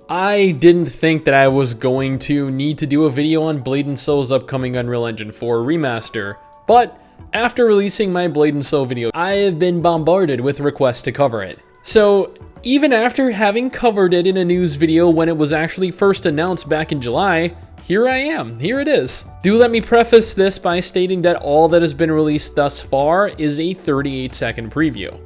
I didn't think that I was going to need to do a video on Blade & Soul's upcoming Unreal Engine 4 remaster, but after releasing my Blade & Soul video, I have been bombarded with requests to cover it. So even after having covered it in a news video when it was actually first announced back in July, here I am, here it is. Do let me preface this by stating that all that has been released thus far is a 38-second preview,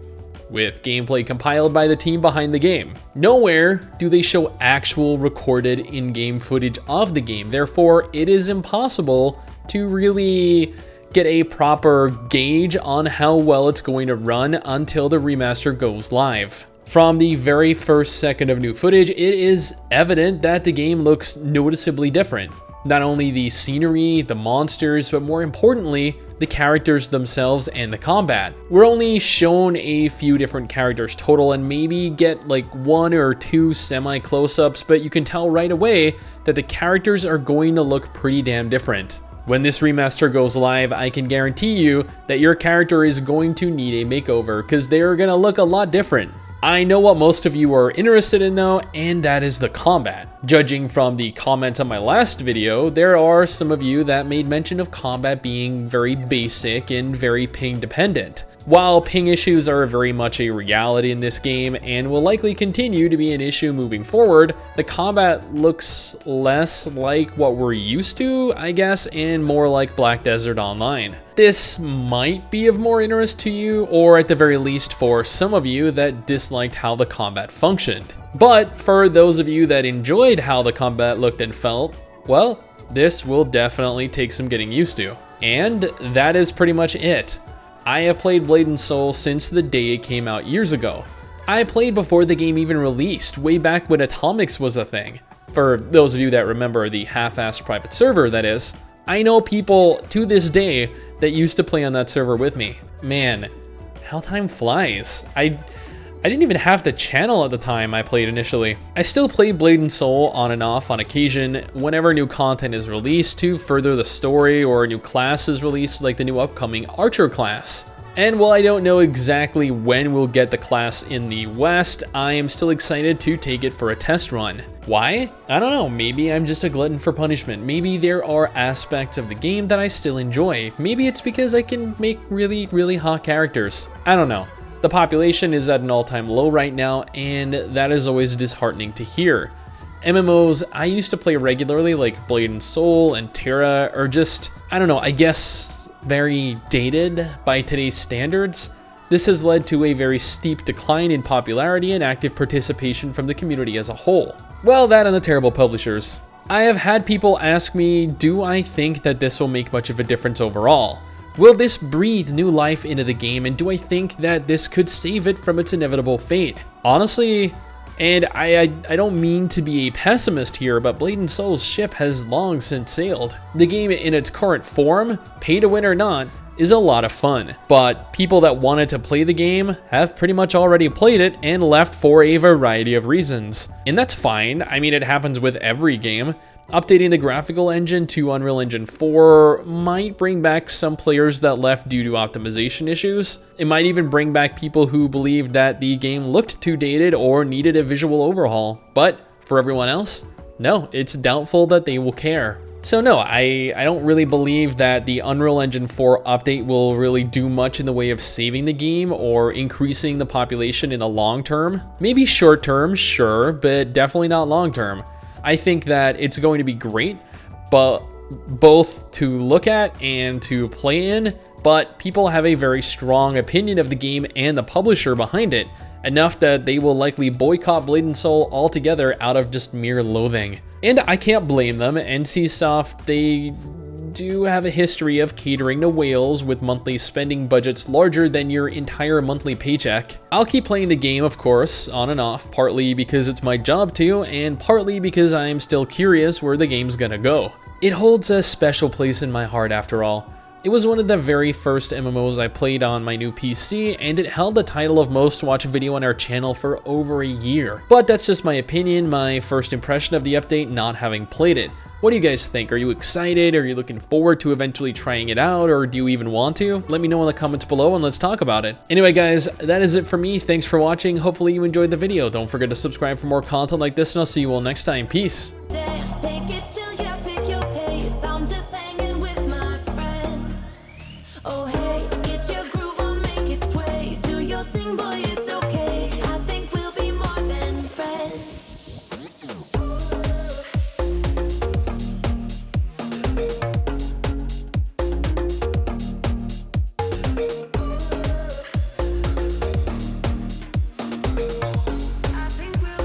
with gameplay compiled by the team behind the game. Nowhere do they show actual recorded in-game footage of the game, therefore it is impossible to really get a proper gauge on how well it's going to run until the remaster goes live. From the very first second of new footage, it is evident that the game looks noticeably different. Not only the scenery, the monsters, but more importantly, the characters themselves and the combat. We're only shown a few different characters total and maybe get like 1 or 2 semi-close-ups, but you can tell right away that the characters are going to look pretty damn different. When this remaster goes live, I can guarantee you that your character is going to need a makeover because they are going to look a lot different. I know what most of you are interested in though, and that is the combat. Judging from the comments on my last video, there are some of you that made mention of combat being very basic and very ping dependent. While ping issues are very much a reality in this game and will likely continue to be an issue moving forward, the combat looks less like what we're used to, I guess, and more like Black Desert Online. This might be of more interest to you, or at the very least for some of you that disliked how the combat functioned. But for those of you that enjoyed how the combat looked and felt, well, this will definitely take some getting used to. And that is pretty much it. I have played Blade & Soul since the day it came out years ago. I played before the game even released, way back when Atomics was a thing. For those of you that remember the half-assed private server, that is. I know people to this day that used to play on that server with me. Man, how time flies. I didn't even have the channel at the time I played initially. I still play Blade & Soul on and off on occasion whenever new content is released to further the story or a new class is released, like the new upcoming Archer class. And while I don't know exactly when we'll get the class in the West, I am still excited to take it for a test run. Why? I don't know, maybe I'm just a glutton for punishment. Maybe there are aspects of the game that I still enjoy. Maybe it's because I can make really, really hot characters. I don't know. The population is at an all-time low right now, and that is always disheartening to hear. MMOs I used to play regularly, like Blade & Soul and Terra, are just, I don't know, I guess very dated by today's standards. This has led to a very steep decline in popularity and active participation from the community as a whole. Well, that and the terrible publishers. I have had people ask me, do I think that this will make much of a difference overall? Will this breathe new life into the game, and do I think that this could save it from its inevitable fate? Honestly, and I don't mean to be a pessimist here, but Blade & Soul's ship has long since sailed. The game in its current form, pay to win or not, is a lot of fun, but people that wanted to play the game have pretty much already played it and left for a variety of reasons. And that's fine. I mean, it happens with every game. Updating the graphical engine to Unreal Engine 4 might bring back some players that left due to optimization issues. It might even bring back people who believed that the game looked too dated or needed a visual overhaul. But for everyone else, no, it's doubtful that they will care. So no, I don't really believe that the Unreal Engine 4 update will really do much in the way of saving the game or increasing the population in the long term. Maybe short term, sure, but definitely not long term. I think that it's going to be great, but both to look at and to play in, but people have a very strong opinion of the game and the publisher behind it, enough that they will likely boycott Blade & Soul altogether out of just mere loathing. And I can't blame them. NCSoft, they do have a history of catering to whales with monthly spending budgets larger than your entire monthly paycheck. I'll keep playing the game, of course, on and off, partly because it's my job to, and partly because I'm still curious where the game's gonna go. It holds a special place in my heart after all. It was one of the very first MMOs I played on my new PC, and it held the title of most watched video on our channel for over a year. But that's just my opinion, my first impression of the update, not having played it. What do you guys think? Are you excited? Are you looking forward to eventually trying it out, or do you even want to? Let me know in the comments below and let's talk about it. Anyway guys, that is it for me. Thanks for watching. Hopefully you enjoyed the video. Don't forget to subscribe for more content like this, and I'll see you all next time. Peace. Take it chill, yeah, pick your pace. I'm just hanging with my friends. Oh, hey.